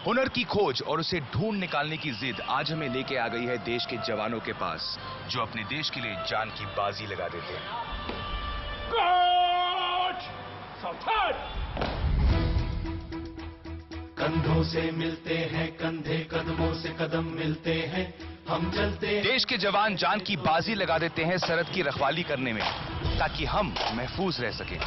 हुनर की खोज और उसे ढूंढ निकालने की जिद आज हमें लेके आ गई है देश के जवानों के पास, जो अपने देश के लिए जान की बाजी लगा देते हैं। कंधों से मिलते हैं कंधे, कदमों से कदम मिलते हैं, हम चलते हैं। देश के जवान जान की बाजी लगा देते हैं सरहद की रखवाली करने में, ताकि हम महफूज रह सकें।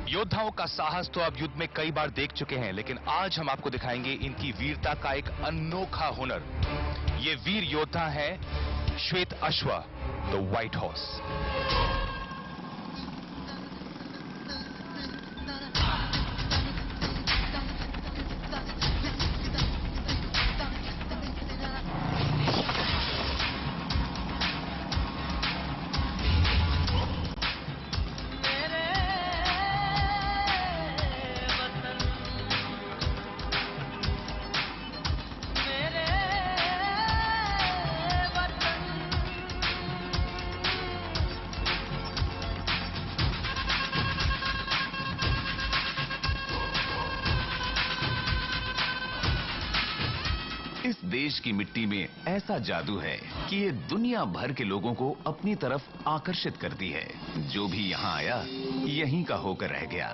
योद्धाओं का साहस तो आप युद्ध में कई बार देख चुके हैं, लेकिन आज हम आपको दिखाएंगे इनकी वीरता का एक अनोखा हुनर। ये वीर योद्धा है श्वेत अश्व, द व्हाइट हॉर्स। इस देश की मिट्टी में ऐसा जादू है कि ये दुनिया भर के लोगों को अपनी तरफ आकर्षित करती है। जो भी यहाँ आया यहीं का होकर रह गया।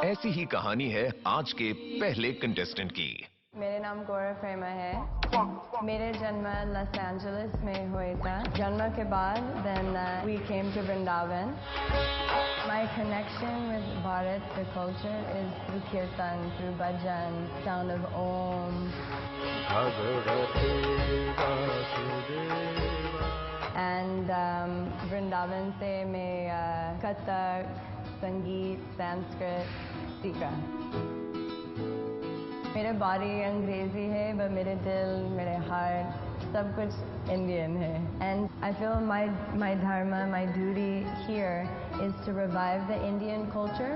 ऐसी ही कहानी है आज के पहले कंटेस्टेंट की। मेरे नाम गौरव प्रेमा है। मेरे जन्म लॉस एंजलिस में हुआ था। जन्म के बाद then we came to Vrindavan. My connection with Bharat, the culture, is through kirtan, through bhajan, sound of Om. And Vrindavan से मैं कथक, संगीत, संस्कृत सीखा। मेरे बॉडी अंग्रेजी है, पर मेरे दिल, मेरे हार्ट सब कुछ इंडियन है। And I feel my dharma, my duty here is to revive the Indian culture.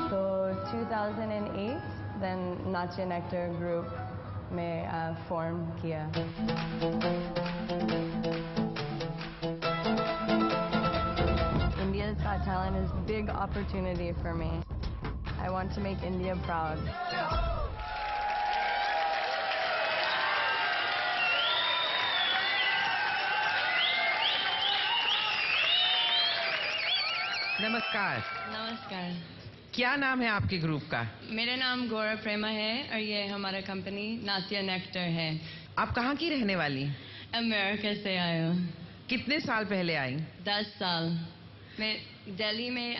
So 2008, then Natya Nectar group में form किया। India's Got Talent is a big opportunity for me. I want to make India proud. नमस्कार। नमस्कार। क्या नाम है आपके group का? मेरा नाम गौरव प्रेमा है और ये हमारा कंपनी नाट्य नेक्टर है। आप कहाँ की रहने वाली? अमेरिका से आए हो। कितने साल पहले आई? 10 साल। मैं दिल्ली में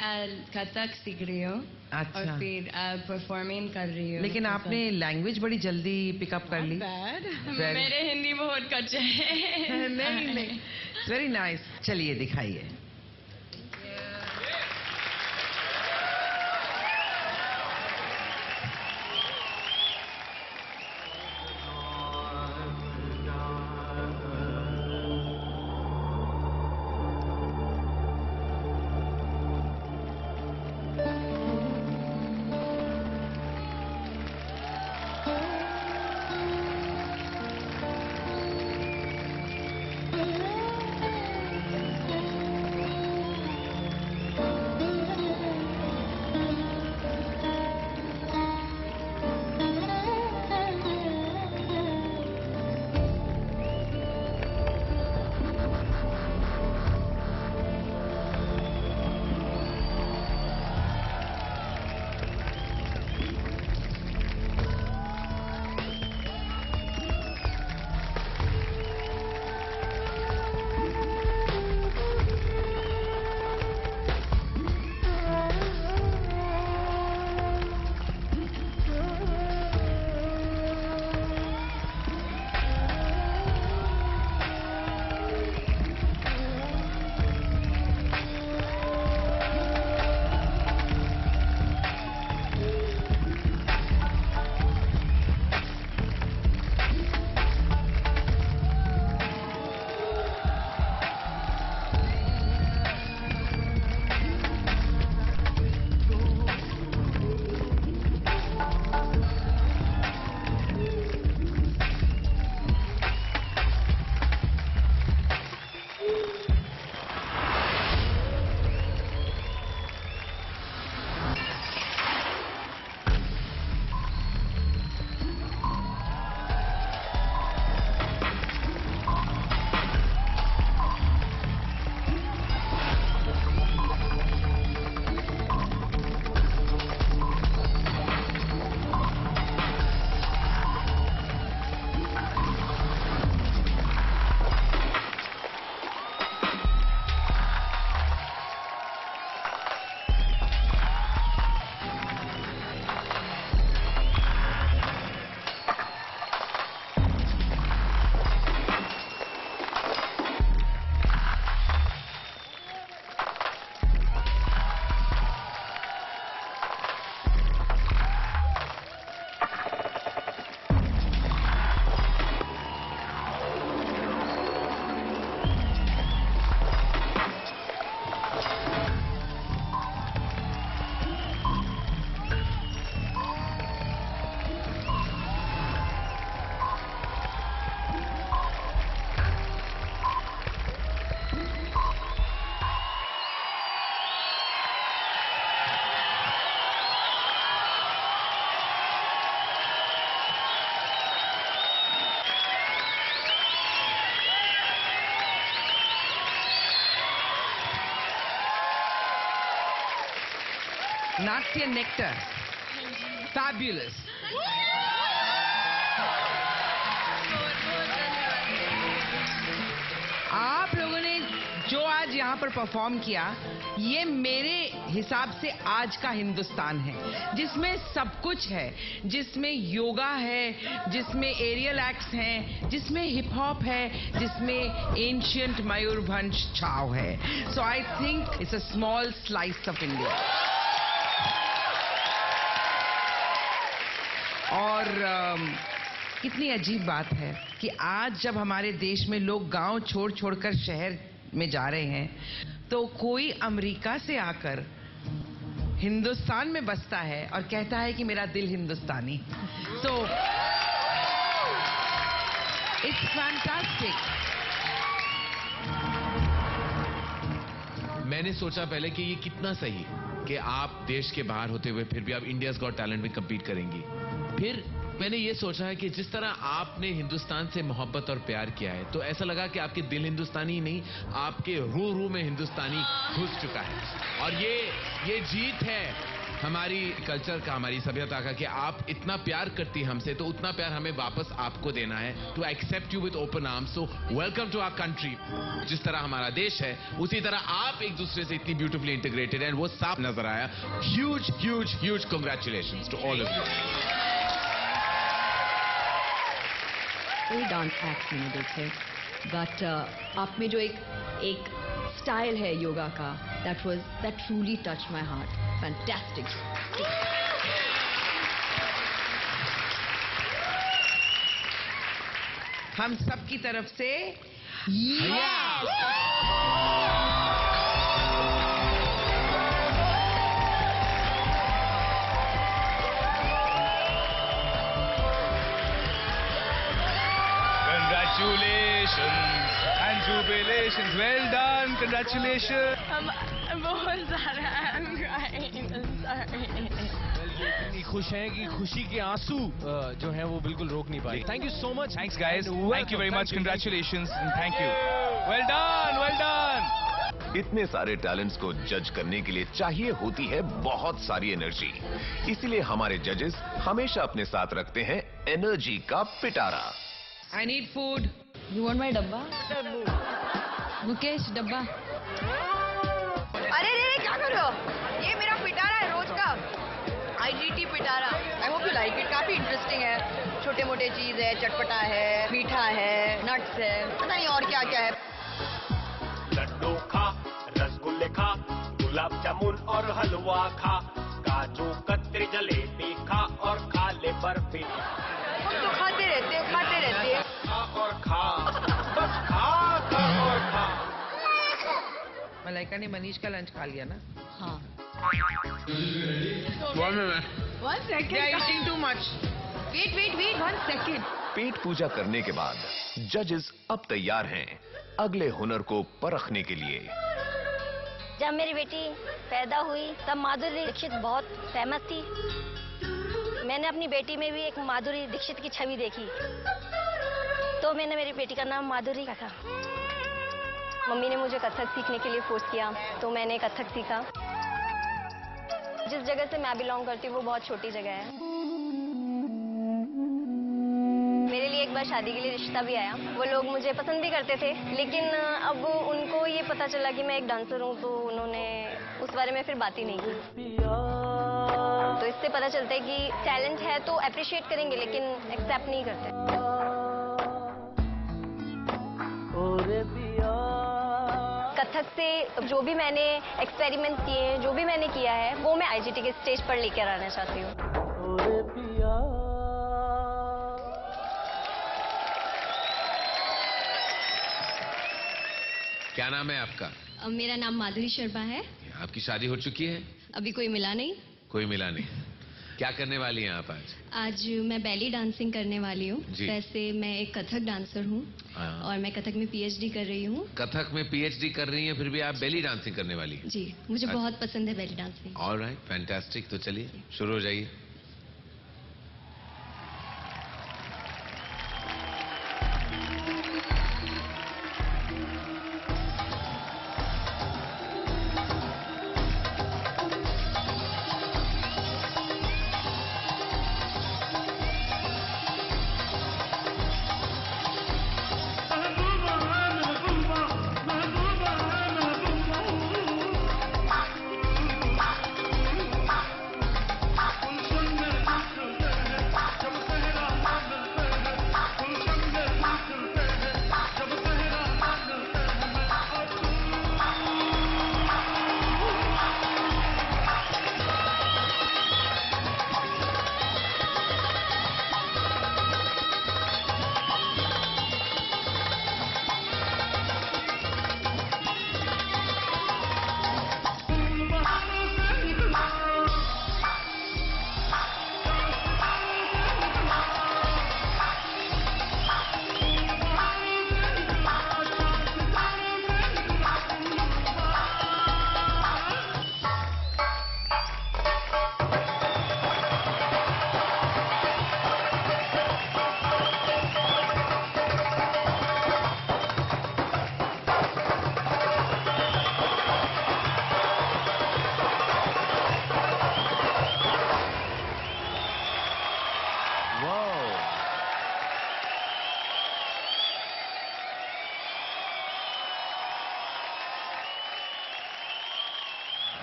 कथक सीख रही हूँ। अच्छा। और फिर परफॉर्मिंग कर रही हूँ। लेकिन आपने लैंग्वेज बड़ी जल्दी पिकअप कर ली। मेरे हिंदी बहुत कच्चा है। नहीं, वेरी नाइस। चलिए दिखाइए। नाट्य नेक्टर, फैब्युलस। आप लोगों ने जो आज यहाँ पर परफॉर्म किया, ये मेरे हिसाब से आज का हिंदुस्तान है, जिसमें सब कुछ है, जिसमें योगा है, जिसमें एरियल एक्ट्स हैं, जिसमें हिप हॉप है, जिसमें एंशियंट मयूरभंज छाव है। So I think it's a small slice of India. और कितनी अजीब बात है कि आज जब हमारे देश में लोग गांव छोड़ छोड़कर शहर में जा रहे हैं, तो कोई अमेरिका से आकर हिंदुस्तान में बसता है और कहता है कि मेरा दिल हिंदुस्तानी। तो इट्स फैंटास्टिक। मैंने सोचा पहले कि ये कितना सही कि आप देश के बाहर होते हुए फिर भी आप इंडियाज गॉट टैलेंट में कम्पीट करेंगी। फिर मैंने ये सोचा है कि जिस तरह आपने हिंदुस्तान से मोहब्बत और प्यार किया है, तो ऐसा लगा कि आपके दिल हिंदुस्तानी ही नहीं, आपके रूह रूह में हिंदुस्तानी घुस चुका है। और ये जीत है हमारी कल्चर का, हमारी सभ्यता का, कि आप इतना प्यार करती हैं हमसे, तो उतना प्यार हमें वापस आपको देना है, to accept you with open arms. So welcome to our country. जिस तरह हमारा देश है, उसी तरह आप एक दूसरे से इतनी ब्यूटीफुली इंटीग्रेटेड हैं, वो साफ नजर आया। Huge huge huge congratulations to all of you. कोई डांस एक्ट मैंने देखे, बट आप में जो एक स्टाइल है योगा का, that truly touch my heart. Fantastic. हम सब की तरफ से Congratulations and jubilations. Well done. Congratulations. I'm बहुत ज़्यादा I'm crying. I'm sorry. इतनी खुश हैं कि खुशी के आंसू जो हैं वो बिल्कुल रोक नहीं पाए। Thank you so much. Thanks guys. Thank you very much. Congratulations and thank you. Well done. Well done. इतने सारे टैलेंट्स को जज करने के लिए चाहिए होती है बहुत सारी एनर्जी। इसीलिए हमारे जजेस हमेशा अपने साथ रखते हैं एनर्जी का पिटारा। I need food. You want my डब्बा? मुकेश डब्बा। अरे रे क्या कर रहे हो? ये मेरा पिटारा है रोज का, IGT Pitara. I hope you like it. काफी इंटरेस्टिंग है, छोटे मोटे चीज है, चटपटा है, मीठा है, नट्स है, पता नहीं और क्या क्या है। लड्डू खा, रसगुल्ले खा, गुलाब जामुन और हलवा खा, काजू कतरी जलेबी खा और खा ले बर्फी। हम तो खाते रहते हैं, खाते रहते हैं। खा और खा, बस खा और खा। मलाइका ने मनीष का लंच खा लिया ना? हाँ। One second. They are eating too much. Wait, 1 second. पेट पूजा करने के बाद जजेस अब तैयार हैं अगले हुनर को परखने के लिए। जब मेरी बेटी पैदा हुई तब माधुरी दीक्षित बहुत फेमस थी। मैंने अपनी बेटी में भी एक माधुरी दीक्षित की छवि देखी, तो मैंने मेरी बेटी का नाम माधुरी रखा। मम्मी ने मुझे कथक सीखने के लिए फोर्स किया, तो मैंने कथक सीखा। जिस जगह से मैं बिलोंग करती हूँ वो बहुत छोटी जगह है। मेरे लिए एक बार शादी के लिए रिश्ता भी आया। वो लोग मुझे पसंद भी करते थे, लेकिन अब उनको ये पता चला कि मैं एक डांसर हूँ, तो उन्होंने उस बारे में फिर बात ही नहीं की। तो इससे पता चलता है कि टैलेंट है तो अप्रिशिएट करेंगे, लेकिन एक्सेप्ट नहीं करते। कथक से जो भी मैंने एक्सपेरिमेंट किए हैं, जो भी मैंने किया है, वो मैं IGT के स्टेज पर लेकर आना चाहती हूँ। क्या नाम है आपका? मेरा नाम माधुरी शर्मा है। आपकी शादी हो चुकी है? अभी कोई मिला नहीं। कोई मिला नहीं। क्या करने वाली हैं आप आज? आज मैं बैली डांसिंग करने वाली हूँ। जी। वैसे मैं एक कथक डांसर हूँ और मैं कथक में PhD कर रही हूँ। कथक में PhD कर रही हैं, फिर भी आप बेली डांसिंग करने वाली हैं? जी, मुझे बहुत पसंद है बैली डांसिंग। Alright, fantastic. तो चलिए शुरू हो जाइए।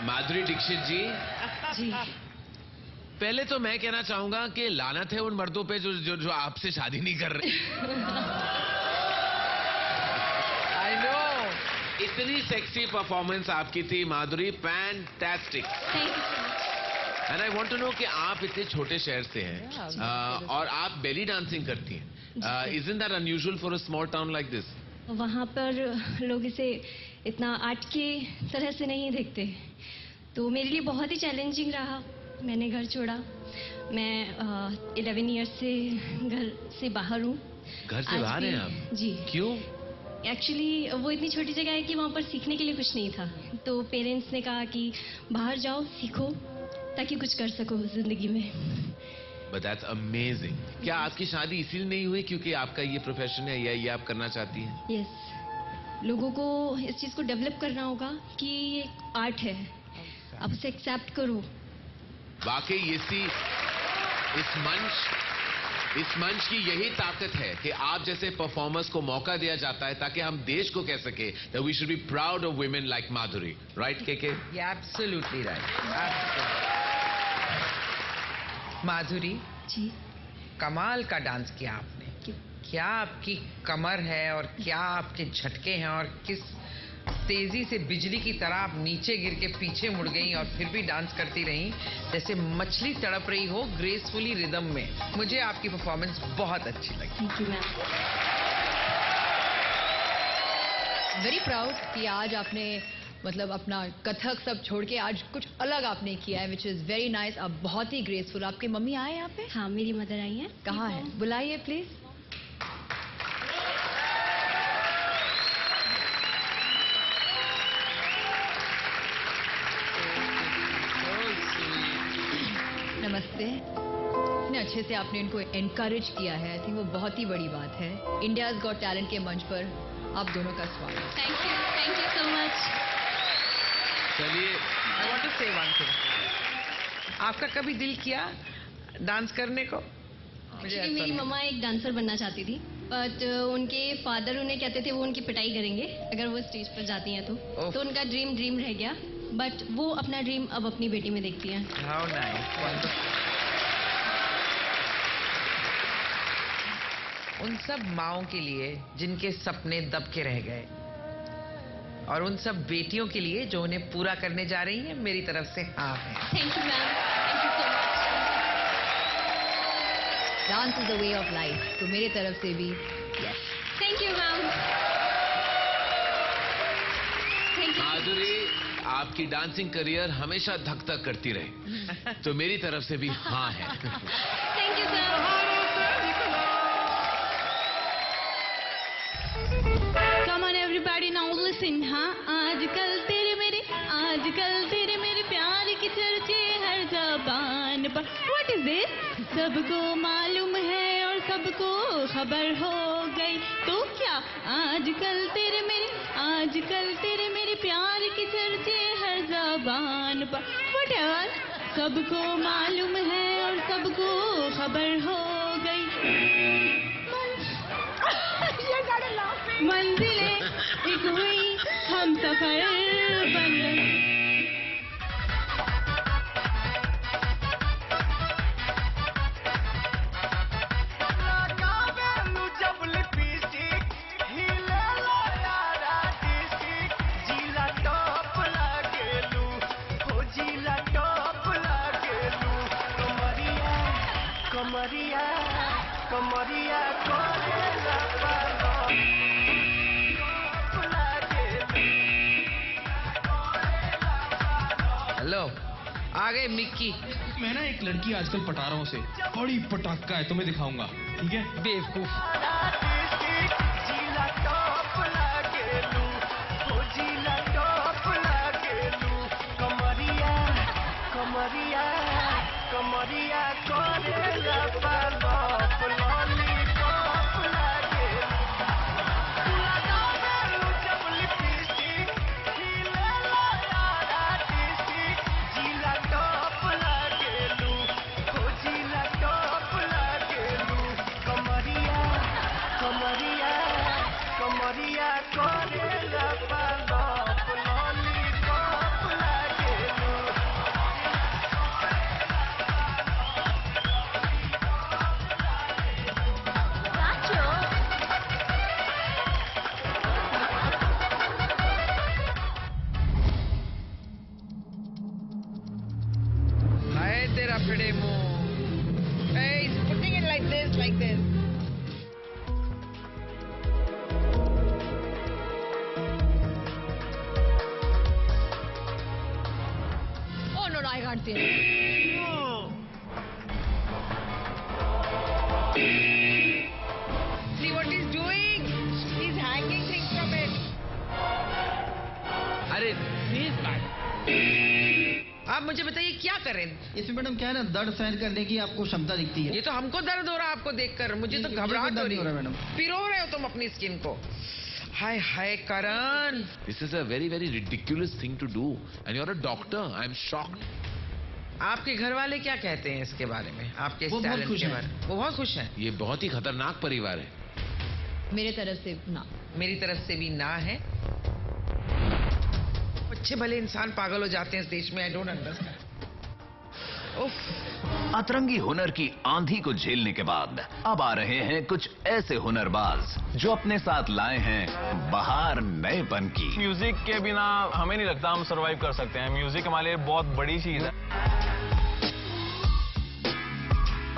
माधुरी दीक्षित जी, जी पहले तो मैं कहना चाहूंगा कि लानत है उन मर्दों पे जो आपसे शादी नहीं कर रहे। I know. इतनी सेक्सी परफॉर्मेंस आपकी थी Madhuri, fantastic. And I want to know कि आप इतने छोटे शहर से हैं और आप बेली डांसिंग करती हैं। Isn't that unusual for a small town like this? वहाँ पर लोग इसे इतना आर्ट की तरह से नहीं देखते, तो मेरे लिए बहुत ही चैलेंजिंग रहा। मैंने घर छोड़ा। मैं 11 ईयर्स से घर से बाहर हूँ। घर से बाहर हैं आप? जी। क्यों? एक्चुअली वो इतनी छोटी जगह है कि वहाँ पर सीखने के लिए कुछ नहीं था, तो पेरेंट्स ने कहा कि बाहर जाओ, सीखो, ताकि कुछ कर सको जिंदगी में। But that's amazing. क्या आपकी शादी इसीलिए नहीं हुई क्योंकि आपका ये प्रोफेशन है या ये आप करना चाहती हैं? यस, लोगों को इस चीज को डेवलप करना होगा कि ये आर्ट है, आप उसे एक्सेप्ट करो। वाकई इस मंच की यही ताकत है कि आप जैसे परफॉर्मर्स को मौका दिया जाता है ताकि हम देश को कह सके that we should be proud of women like Madhuri. Right, KK? Yeah, absolutely right. माधुरी जी, कमाल का डांस किया आपने। क्या आपकी कमर है और क्या आपके झटके हैं और किस तेजी से बिजली की तरह आप नीचे गिर के पीछे मुड़ गई और फिर भी डांस करती रही जैसे मछली तड़प रही हो ग्रेसफुली रिदम में। मुझे आपकी परफॉर्मेंस बहुत अच्छी लगी। Thank you ma'am. Very proud कि आज आपने मतलब अपना कथक सब छोड़ के आज कुछ अलग आपने किया है, विच इज वेरी नाइस। आप बहुत ही ग्रेसफुल। आपकी मम्मी आए यहाँ पे? हाँ, मेरी मदर आई है। कहाँ है? बुलाइए प्लीज। नमस्ते। इतने अच्छे से आपने इनको एनकरेज किया है, आई थिंक वो बहुत ही बड़ी बात है। इंडियाज गॉट टैलेंट के मंच पर आप दोनों का स्वागत। Thank you so much. चलिए, आई वांट टू से वन थिंग। आपका कभी दिल किया डांस करने को? एक्चुअली मेरी मम्मा एक डांसर बनना चाहती थी, बट उनके फादर उन्हें कहते थे वो उनकी पिटाई करेंगे अगर वो स्टेज पर जाती हैं तो उनका ड्रीम रह गया। बट वो अपना ड्रीम अब अपनी बेटी में देखती हैं। How nice. उन सब माओं के लिए जिनके सपने दब के रह गए और उन सब बेटियों के लिए जो उन्हें पूरा करने जा रही हैं, मेरी तरफ से हाँ है। Thank you ma'am, thank you so much. Dance is the way of life, तो मेरी तरफ से भी yes. Thank you ma'am. Madhuri, आपकी डांसिंग करियर हमेशा धक धक करती रहे, तो मेरी तरफ से भी हाँ है। Thank you sir. Come on everybody now listen, हाँ। आजकल तेरे मेरे प्यार की चर्चे हर जबान पर। What is this? सबको मालूम है और सबको खबर हो गई, तो क्या आजकल तेरे मेरे प्यार की चर्चे हर जबान पर। Whatever, सबको मालूम है और सबको खबर हो गई। मंजिलें एक हुई, हम सफर बन गए। हेलो, आ गए मिक्की। मैं ना एक लड़की आजकल पटा रहा हूँ उसे, बड़ी पटाखा है, तुम्हें दिखाऊंगा, ठीक है? बेवकूफ। कमरिया like this. Oh no, I can't see it. See what he's doing? He's hanging things from it. अरे प्लीज आप मुझे बताइए क्या करें? इसमें मैडम क्या है ना, दर्द सहन करने की आपको क्षमता दिखती है। ये तो हमको दर्द हो रहा है आपको देखकर, मुझे तो घबराहट हो रही है मैडम। पिरो रहे हो तुम अपनी स्किन को। हाय हाय Karan, this is a very very ridiculous thing to do and you are a doctor. I am shocked. आपके घर वाले क्या कहते हैं इसके बारे में, आपके वो बहुत टैलेंट खुश के हैं। बारे में? वो बहुत खुश हैं। ये बहुत ही खतरनाक परिवार है। मेरे तरफ से ना। मेरी तरफ से भी ना है। अच्छे भले इंसान पागल हो जाते हैं इस देश में। I don't understand. अतरंगी हुनर की आंधी को झेलने के बाद अब आ रहे हैं कुछ ऐसे हुनरबाज जो अपने साथ लाए हैं बहार नएपन की। म्यूजिक के बिना हमें नहीं लगता हम सरवाइव कर सकते हैं। म्यूजिक हमारे लिए बहुत बड़ी चीज है।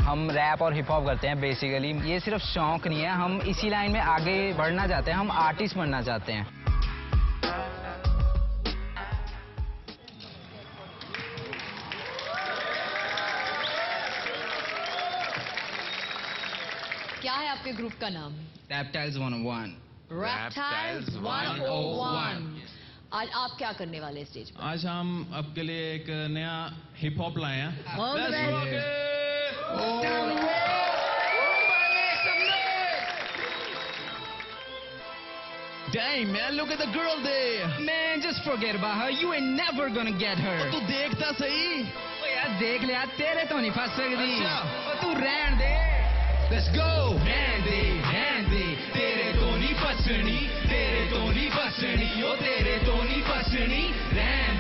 हम रैप और हिप हॉप करते हैं बेसिकली। ये सिर्फ शौक नहीं है, हम इसी लाइन में आगे बढ़ना चाहते हैं, हम आर्टिस्ट बनना चाहते हैं। क्या है आपके ग्रुप का नाम? Reptiles 101। Reptiles 101। आज आप क्या करने वाले हैं स्टेज पर? आज हम आपके लिए एक नया हिप हॉप लाए हैं। Dang man, look at the girl there. Man, just forget about her. You ain't never gonna get her. तू देखता सही। ओ यार देख ले यार, तेरे तो नहीं फंस सकती। अच्छा। तू रहन दे। Let's go. रहन दे, तेरे तो नहीं फंसनी, तेरे तो नहीं फंसनी, ओ तेरे तो नहीं फंसनी। रहन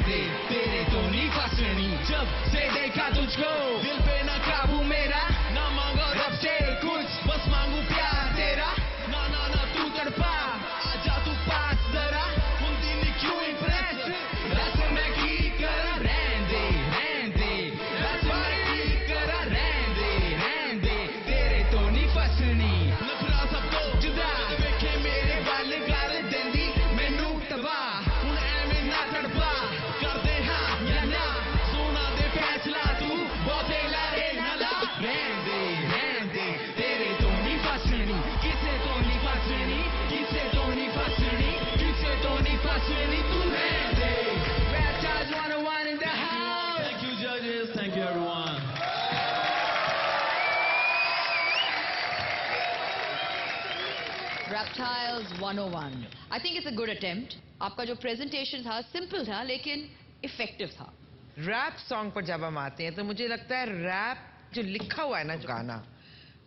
दे, तेरे तो नहीं फंसनी। जब से देखा तुझको दिल पे ना काबू मेरा, ना मांगो रब से कुछ, बस मांगू प्यार तेरा। ना ना ना तू तड़पा, आजा तू पास जरा, कुंदी ने क्यों इम्प्रेस, बस मैं की करा। रहन दे, बस मैं की करा। रहन दे, तेरे तो नहीं फंसनी। नखरा सबको जुदा, देखे मेरे वाल कर देंदी मैनू तबाह। हुण एवें ना तड़पा, कर दे हाँ या ना, सोना दे फैसला तू बहुते लारे ना ला। रहन दे, तेरे तो नहीं फंसनी, किसे तो नहीं फंसनी, किसे तो नहीं फंसनी, किसे तो नहीं फंसनी। तू रहन दे। Reptiles 101 in the house. Thank you judges, thank you everyone. Reptiles 101। I think it's a good attempt। आपका जो प्रेजेंटेशन था सिंपल था लेकिन इफेक्टिव था। रैप सॉन्ग पर जब हम आते हैं तो मुझे लगता है रैप जो लिखा हुआ है ना जो गाना,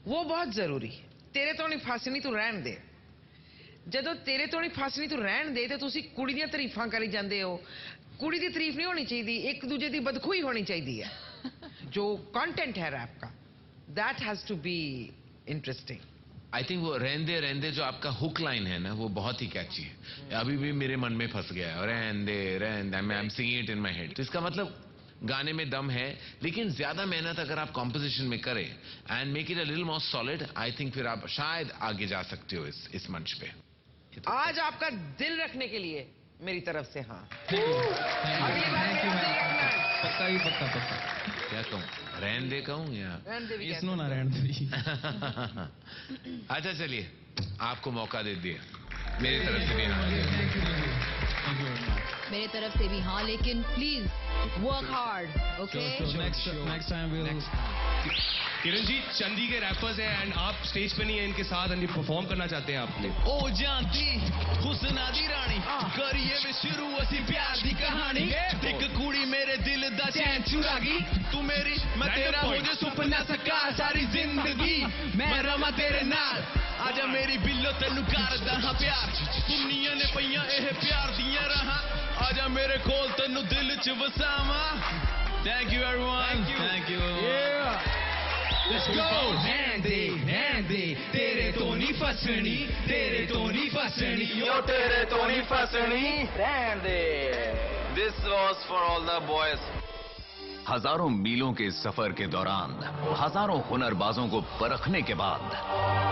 वो बहुत जरूरी है। तेरे तो नहीं फासनी तू रहन दे, ਜਦੋਂ तेरे तो नहीं फासनी तू रहन दे, तो ਤੁਸੀਂ ਕੁੜੀ ਦੀਆਂ ਤਾਰੀਫਾਂ ਕਰੀ ਜਾਂਦੇ ਹੋ। ਕੁੜੀ ਦੀ ਤਾਰੀਫ ਨਹੀਂ ਹੋਣੀ ਚਾਹੀਦੀ, ਇੱਕ ਦੂਜੇ ਦੀ ਬਦਖੂਈ ਹੋਣੀ ਚਾਹੀਦੀ ਹੈ। जो कंटेंट है रैप का, that has to be interesting. I think वो रहंदे जो आपका हुक लाइन है ना, वो बहुत ही कैची है। अभी भी मेरे मन में फंस गया है। रहंदे I am singing it in my head. तो इसका मतलब गाने में दम है, लेकिन ज्यादा मेहनत अगर आप कॉम्पोजिशन में करें and make it a little more solid, I think फिर आप शायद आगे जा सकते हो इस मंच पे। आज आपका दिल रखने के लिए मेरी तरफ से हाँ। पक्का ही पक्का। क्या कहूँ, रहन दे कहूँ या इसनो ना रहन दे। अच्छा चलिए, आपको मौका दे दिया। मेरी तरफ से भी हाँ। मेरी तरफ से भी हाँ, लेकिन please work hard. Okay, next time will. Kiran ji, चंदी के रैपर्स हैं एंड आप स्टेज पे नहीं है इनके साथ एंड परफॉर्म करना चाहते हैं आपने। ओ जानती हुस्ना दी रानी, करिए वे शुरू असी प्यार दी कहानी। एक कुड़ी मेरे दिल दा चैन चुरा गई, तू मेरी मैं तेरा हो जो सुपना सका सारी जिंदगी मैं रवा तेरे नाल। आजा मेरी बिल्लो तेनू करदा हां प्यार, दुनिया ने पईयां एह प्यार दियां रहा, आजा मेरे कोल तेनू दिल च Vasava. Thank you everyone, thank you. Let's go. रहन दे, तेरे तो नहीं फंसनी, तेरे तो नहीं फंसनी, ओ तेरे तो नहीं फंसनी। रहन दे। This was for all the boys. हजारों मीलों के सफर के दौरान हजारों हुनरबाजों को परखने के बाद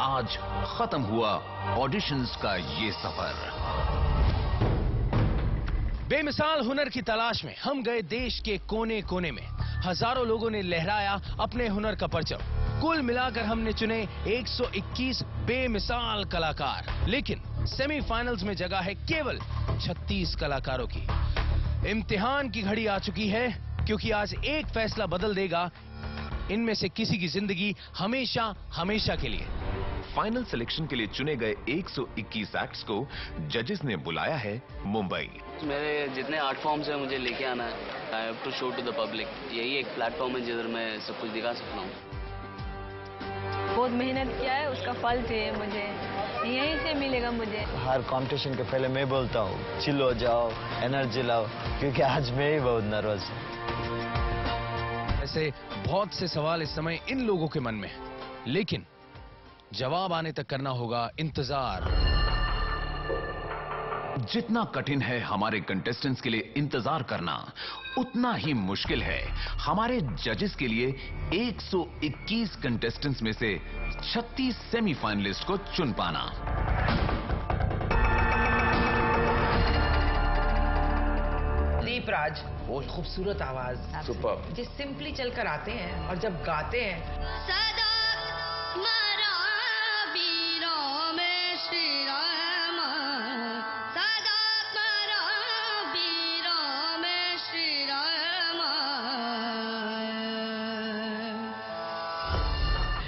आज खत्म हुआ ऑडिशंस का ये सफर। बेमिसाल हुनर की तलाश में हम गए देश के कोने कोने में। हजारों लोगों ने लहराया अपने हुनर का परचम। कुल मिलाकर हमने चुने 121 बेमिसाल कलाकार, लेकिन सेमीफाइनल्स में जगह है केवल 36 कलाकारों की। इम्तिहान की घड़ी आ चुकी है, क्योंकि आज एक फैसला बदल देगा इनमें से किसी की जिंदगी हमेशा हमेशा के लिए। फाइनल सिलेक्शन के लिए चुने गए 121 एक्ट्स को जजेस ने बुलाया है मुंबई। मेरे जितने आर्ट फॉर्म्स हैं मुझे लेके आना है। I have to show to the public. यही एक प्लेटफॉर्म है जिधर मैं सब कुछ दिखा सकता हूँ। बहुत मेहनत किया है, उसका फल चाहिए मुझे, यहीं से मिलेगा मुझे। हर कंपटीशन के पहले मैं बोलता हूँ चिल हो जाओ, एनर्जी लाओ, क्योंकि आज मैं ही बहुत नर्वस हूँ। ऐसे बहुत से सवाल इस समय इन लोगों के मन में हैं, लेकिन जवाब आने तक करना होगा इंतजार। जितना कठिन है हमारे कंटेस्टेंट्स के लिए इंतजार करना, उतना ही मुश्किल है हमारे जजेस के लिए 121 कंटेस्टेंट्स में से 36 सेमीफाइनलिस्ट को चुन पाना। दीपराज, वो खूबसूरत आवाज, सुपर, जो सिंपली चलकर आते हैं और जब गाते हैं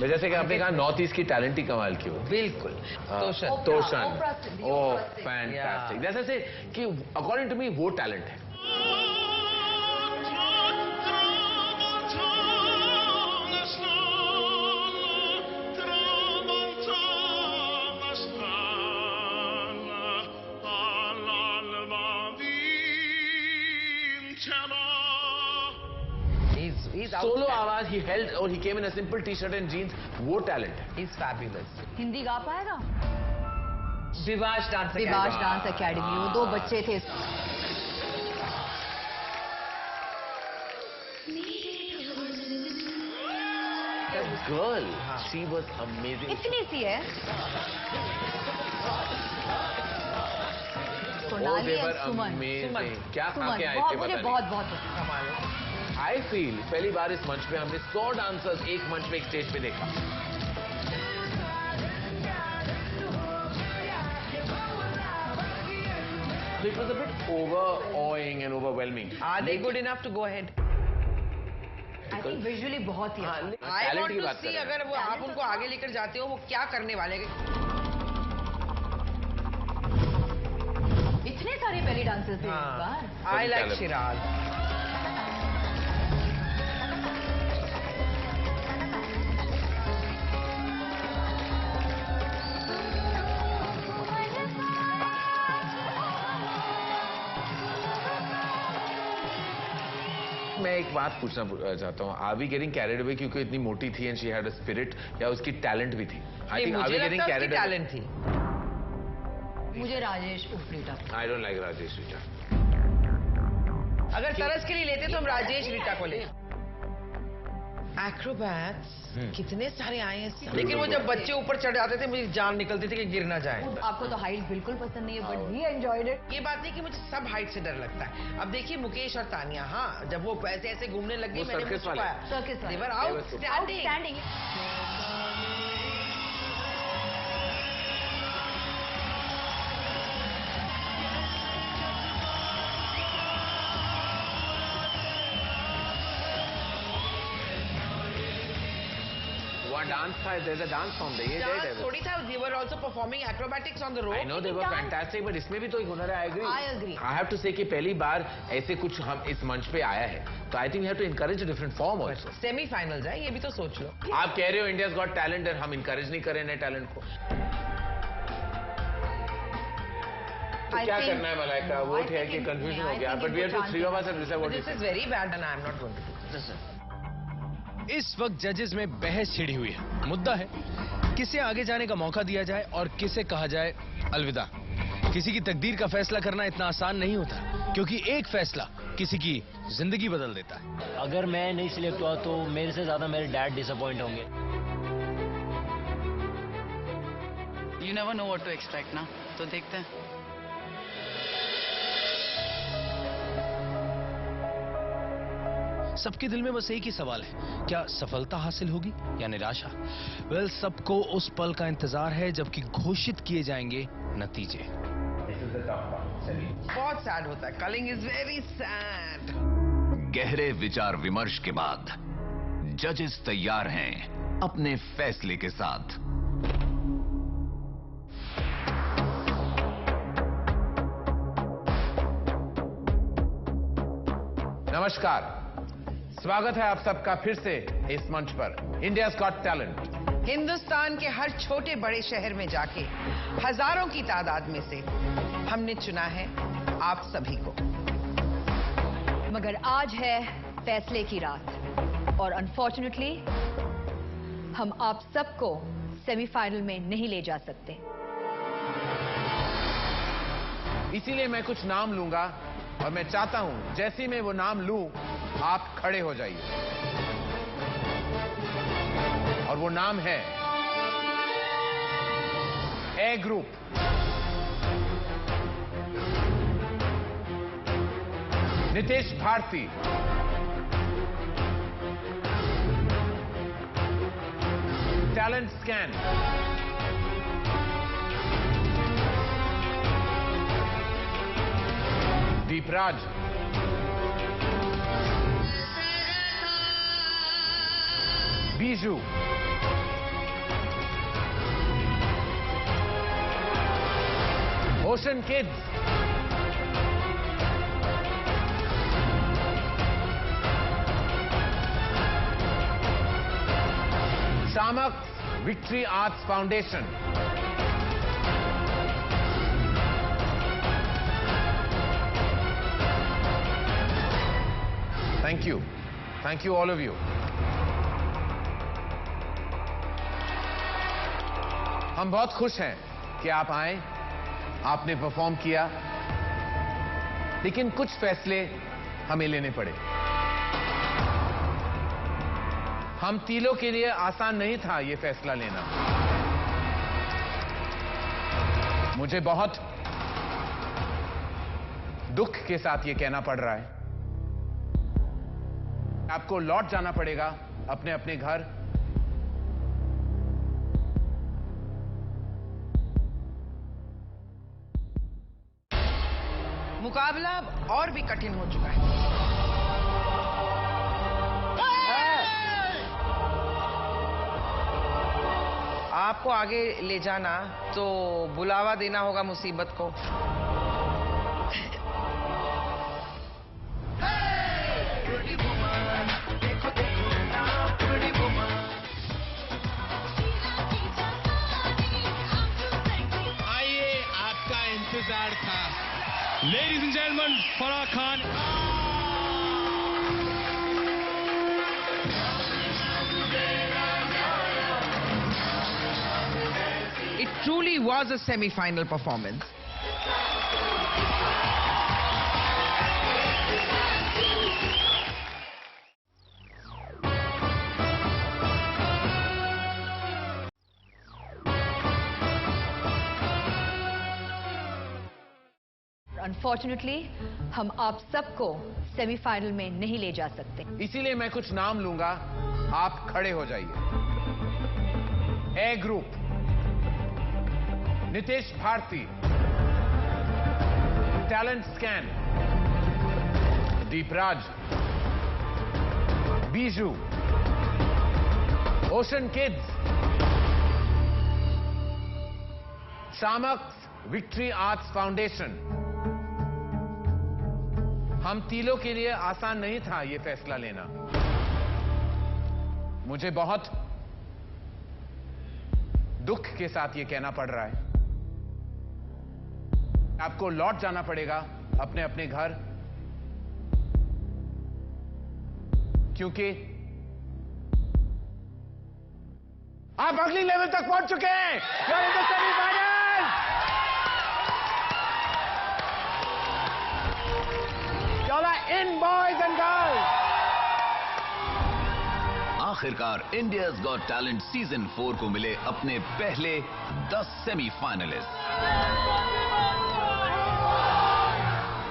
जैसे कि आपने कहा नॉर्थ ईस्ट की टैलेंट ही कमाल की हो। बिल्कुल। तोशन, ओ फैंटास्टिक। जैसे से कि अकॉर्डिंग टू मी वो टैलेंट है। सोलो आवाज ही हेल्ड और he came in a simple T shirt and jeans, वो टैलेंट है। Is fabulous. हिंदी गा पाएगा? विवाश डांस एकेडमी, वो 2 बच्चे थे। Girl, she was amazing. इतनी सी है। सोनाली और सुमन। क्या खा के आए थे? मुझे बहुत पसंद। आई फील पहली बार इस मंच पे हमने 100 डांसर्स एक मंच पे एक स्टेज पे देखा। So it was a bit overawing and overwhelming. Are they good enough to go ahead? I think visually बहुत ही अच्छा। I want to see अगर वो आप उनको आगे लेकर जाते हो वो क्या करने वाले हैं। इतने सारे बेली डांसर्स थे इस बार। I like Siraj. मैं एक बात पूछना चाहता हूँ, are we getting carried away क्योंकि इतनी मोटी थी and she had a spirit, या उसकी टैलेंट भी थी? I think are we getting carried away? Talent थी। मुझे Rajesh Rita. I don't like Rajesh Rita. अगर तरस के लिए लेते तो हम राजेश रीटा को ले। एक्रोबैट्स कितने सारे आए हैं, लेकिन वो जब बच्चे ऊपर चढ़ जाते थे मुझे जान निकलती थी कि गिर ना जाए। आपको तो हाइट बिल्कुल पसंद नहीं है, बट ही एंजॉयड इट। ये बात नहीं कि मुझे सब हाइट से डर लगता है। अब देखिए मुकेश और तानिया, हाँ जब वो ऐसे ऐसे घूमने लगी मैंने मुझे छुपाया। Circus they were outstanding। Dance था, there's a dance form there. ये डांस थोड़ी था, they were also performing acrobatics on the rope. I know they were fantastic, but इसमें भी तो एक हुनर है। I agree. I have to say कि पहली बार ऐसे कुछ हम इस मंच पे आया है, तो I think we have to encourage a different form also. Semifinals है, ये भी तो सोच लो। आप कह रहे हो इंडिया's got talent और हम encourage नहीं कर रहे नए टैलेंट को। तो क्या करना है मलाइका? वोट है कि कंफ्यूजन हो गया? But we have to three of us have decided what this is very bad and I am not going to do this. इस वक्त जजेस में बहस छिड़ी हुई है। मुद्दा है किसे आगे जाने का मौका दिया जाए और किसे कहा जाए अलविदा। किसी की तकदीर का फैसला करना इतना आसान नहीं होता, क्योंकि एक फैसला किसी की जिंदगी बदल देता है। अगर मैं नहीं सिलेक्ट हुआ तो मेरे से ज्यादा मेरे डैड डिसअपॉइंट होंगे। You never know what to expect ना, तो देखते हैं। सबके दिल में बस एक ही सवाल है, क्या सफलता हासिल होगी या निराशा? वेल, सबको उस पल का इंतजार है जबकि घोषित किए जाएंगे नतीजे। बहुत सैड होता है, कलिंग इज वेरी सैड। गहरे विचार विमर्श के बाद जजेस तैयार हैं अपने फैसले के साथ। नमस्कार, स्वागत है आप सबका फिर से इस मंच पर इंडियाज गॉट टैलेंट। हिंदुस्तान के हर छोटे बड़े शहर में जाके हजारों की तादाद में से हमने चुना है आप सभी को। मगर आज है फैसले की रात और अनफॉर्चुनेटली हम आप सबको सेमीफाइनल में नहीं ले जा सकते। इसीलिए मैं कुछ नाम लूंगा और मैं चाहता हूं जैसे मैं वो नाम लूं आप खड़े हो जाइए। और वो नाम है A Group. Nitesh Bharti, Talent Scan, Deepraj, Biju, Ocean Kids, Shiamak Victory Arts Foundation, thank you all of you. हम बहुत खुश हैं कि आप आए, आपने परफॉर्म किया, लेकिन कुछ फैसले हमें लेने पड़े। हम तीनों के लिए आसान नहीं था ये फैसला लेना। मुझे बहुत दुख के साथ ये कहना पड़ रहा है, आपको लौट जाना पड़ेगा अपने अपने घर। मुकाबला अब और भी कठिन हो चुका है। आपको आगे ले जाना तो बुलावा देना होगा मुसीबत को। आइए, आपका इंतजार था। Ladies and gentlemen, Farah Khan. It truly was a semi-final performance. Unfortunately हम आप सबको सेमीफाइनल में नहीं ले जा सकते। इसीलिए मैं कुछ नाम लूंगा, आप खड़े हो जाइए। A Group, Nitesh Bharti, Talent Scan, Deepraj, Biju, Ocean Kids, Shiamak Victory Arts Foundation. हम तीनों के लिए आसान नहीं था ये फैसला लेना। मुझे बहुत दुख के साथ ये कहना पड़ रहा है, आपको लौट जाना पड़ेगा अपने अपने घर, क्योंकि आप अगली लेवल तक पहुंच चुके हैं। You're in the semi-finals! In boys and girls. आखिरकार इंडियाज गॉट टैलेंट सीजन 4 को मिले अपने पहले 10 सेमीफाइनलिस्ट।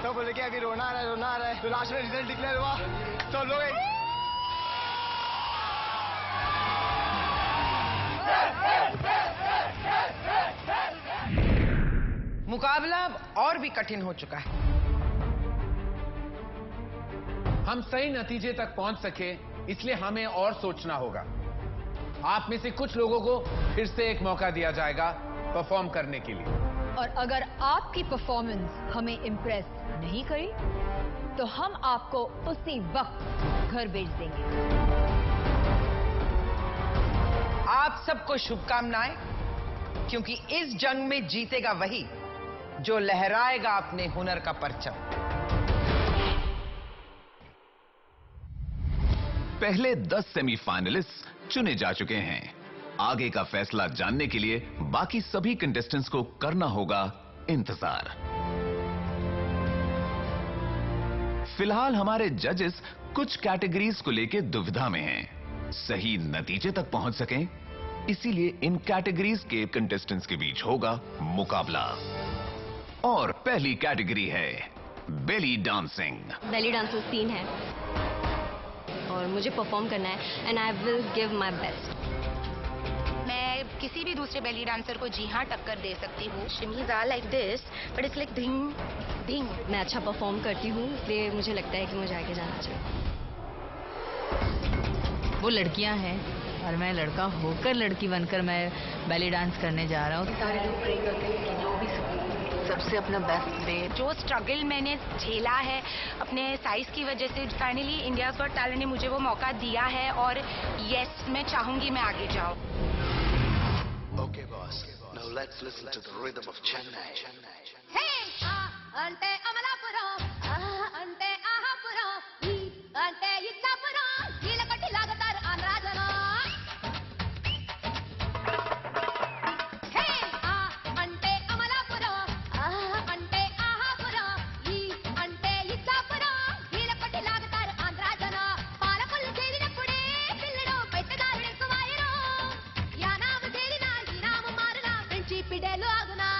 तो बोले कि अभी रोना आ रहा है तो लास्ट में रिजल्ट डिक्लेयर हुआ तो लोग मुकाबला अब और भी कठिन हो चुका है। हम सही नतीजे तक पहुंच सके इसलिए हमें और सोचना होगा। आप में से कुछ लोगों को फिर से एक मौका दिया जाएगा परफॉर्म करने के लिए। और अगर आपकी परफॉर्मेंस हमें इम्प्रेस नहीं करी तो हम आपको उसी वक्त घर भेज देंगे। आप सबको शुभकामनाएं, क्योंकि इस जंग में जीतेगा वही जो लहराएगा अपने हुनर का परचम। पहले 10 सेमीफाइनलिस्ट चुने जा चुके हैं। आगे का फैसला जानने के लिए बाकी सभी कंटेस्टेंट्स को करना होगा इंतजार। फिलहाल हमारे जजेस कुछ कैटेगरीज को लेकर दुविधा में हैं। सही नतीजे तक पहुंच सकें, इसीलिए इन कैटेगरीज के कंटेस्टेंट्स के बीच होगा मुकाबला। और पहली कैटेगरी है बेली डांसिंग। बेली डांसर सीन है और मुझे परफॉर्म करना है and I will give my best. मैं किसी भी दूसरे बेली डांसर को जी हाँ टक्कर दे सकती हूँ। Shimmies are like this but it's like धिंग धिंग। मैं अच्छा परफॉर्म करती हूँ इसलिए मुझे लगता है कि मुझे आगे जाना चाहिए। वो लड़कियां हैं और मैं लड़का होकर लड़की बनकर मैं बैली डांस करने जा रहा हूँ। सारे लोग प्रे करते हैं कि जो भी सबसे अपना बेस्ट दे। जो स्ट्रगल मैंने झेला है अपने साइज की वजह से, फाइनली इंडियाज गॉट टैलेंट ने मुझे वो मौका दिया है और यस मैं चाहूंगी मैं आगे जाऊं। Okay boss, now let's listen to the rhythm of Chennai. Hey, ante Amalapuram, ante Ahapuram, ante Ittapuram, Nilakatti Lagatar Andrajana. Hey, ante Amalapuram, ante Ahapuram, ante Ittapuram, Nilakatti Lagatar Andrajana. Palapullu chelinappude pilladu pettadarude sumayiro. Ya naam cherina ee naam maruna friendship idelu aguna.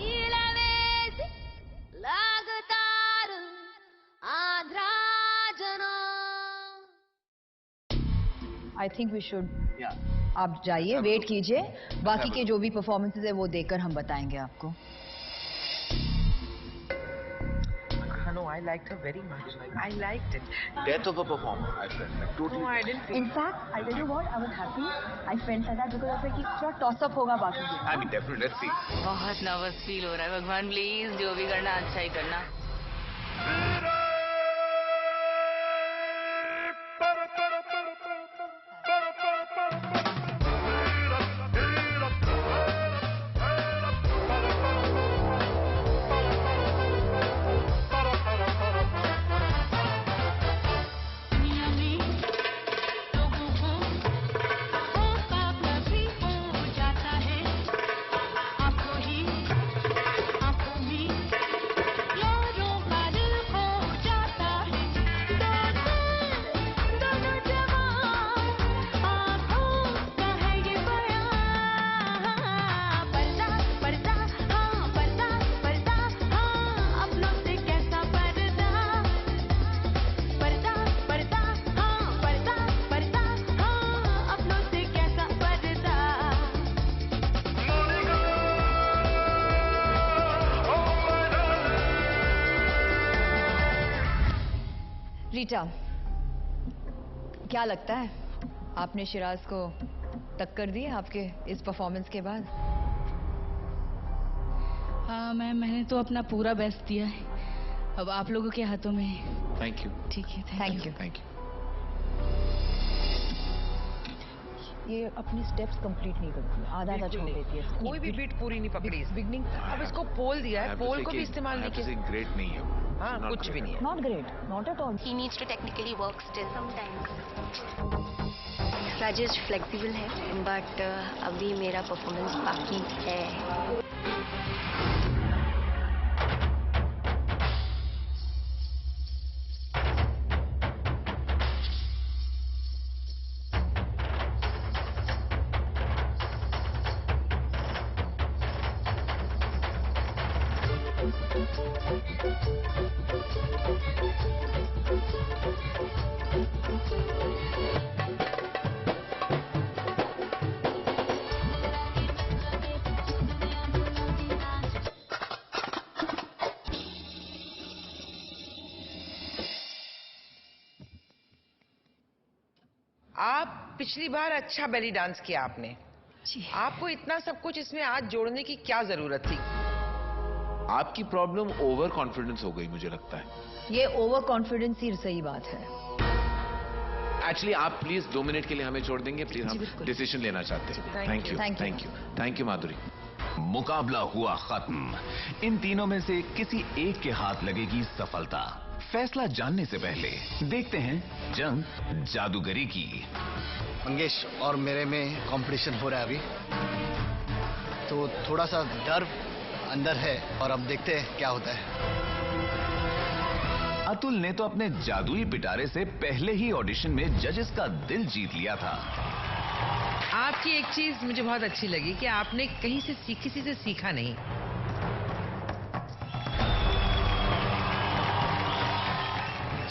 Ilavesi lagataru Andrajana. I think we should. आप जाइए, wait कीजिए, बाकी के जो भी performances है वो देखकर हम बताएंगे आपको। No, I liked her very much. I liked it. Death of a performer, I felt like totally. No, I didn't feel. In fact, I tell you what, I was happy. I felt like that because I felt कि थोड़ा toss up होगा बाकी के। I mean, definitely, let's see. बहुत nervous feel हो रहा है। भगवान प्लीज जो भी करना अच्छा ही करना। दुनिया में लोगों को होता कभी हो जाता है। आंखों ही आंखों में यारों का दिल खो जाता है। दोनों जवान आंखों का है ये बयान। पर्दा पर्दा हाँ पर्दा पर्दा हाँ अपनों से कैसा पर्दा। पर्दा पर्दा हाँ पर्दा पर्दा हाँ अपनों से कैसा पर्दा। रीटा, क्या लगता है आपने शिराज को टक्कर दी आपके इस परफॉर्मेंस के बाद? हाँ मैंने तो अपना पूरा बेस्ट दिया है। अब आप लोगों के हाथों में है। Thank you. ठीक है, थैंक यू। Thank you. ये अपनी स्टेप्स कंप्लीट नहीं करती, आधा छोड़ देती है। कोई भी बीट पूरी नहीं पकड़ी। बिगनिंग अब इसको पोल दिया है, पोल को भी इस्तेमाल नहीं किया। ग्रेट नहीं है, हाँ कुछ भी नहीं है। Not great, not at all. He needs to technically work still sometimes. Rajesh flexible है, बट अभी मेरा परफॉर्मेंस बाकी है। आप पिछली बार अच्छा बेली डांस किया आपने जी। आपको इतना सब कुछ इसमें आज जोड़ने की क्या जरूरत थी? आपकी प्रॉब्लम ओवर कॉन्फिडेंस हो गई मुझे लगता है। ये ओवर कॉन्फिडेंस ही सही बात है। एक्चुअली आप प्लीज 2 मिनट के लिए हमें छोड़ देंगे प्लीज, हम डिसीजन लेना चाहते हैं। Thank you, thank you, thank you Madhuri. मुकाबला हुआ खत्म। इन तीनों में से किसी एक के हाथ लगेगी सफलता। फैसला जानने से पहले देखते हैं जंग जादूगरी की। मंगेश और मेरे में कंपटीशन हो रहा है अभी, तो थोड़ा सा डर अंदर है और अब देखते हैं क्या होता है। अतुल ने तो अपने जादुई पिटारे से पहले ही ऑडिशन में जजेस का दिल जीत लिया था। आपकी एक चीज मुझे बहुत अच्छी लगी कि आपने कहीं से किसी से सीखा नहीं।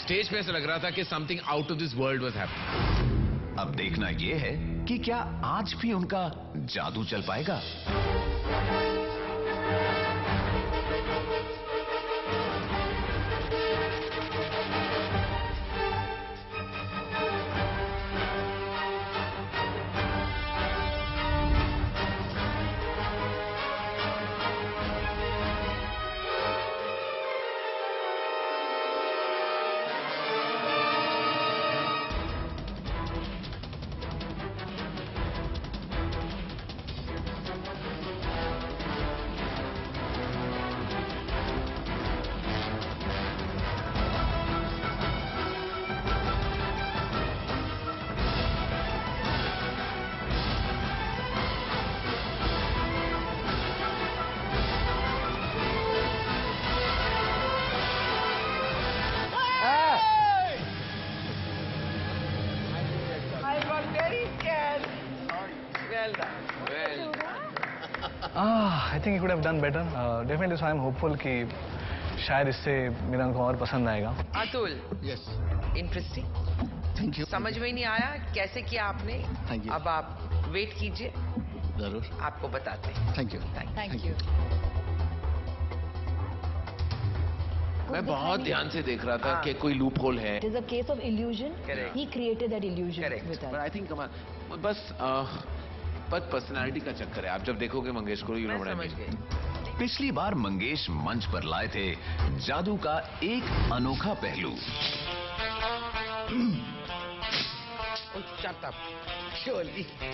स्टेज पे ऐसा लग रहा था कि something out of this world was happening. अब देखना यह है कि क्या आज भी उनका जादू चल पाएगा। I think he could have done better. Definitely, so I'm hopeful कि शायद इससे मिलन को और पसंद आएगा। Atul, yes, interesting. Thank you. समझ में नहीं आया कैसे किया आपने। Thank you. अब आप वेट कीजिए, जरूर आपको बताते हैं। Thank you. Thank you. मैं बहुत ध्यान से देख रहा था कि कोई लूप होल है। It is a case of illusion. Correct. He created that illusion Correct. with us. But I think बस पर्सनालिटी का चक्कर है। आप जब देखोगे मंगेश को you know what I mean. पिछली बार मंगेश मंच पर लाए थे जादू का एक अनोखा पहलू।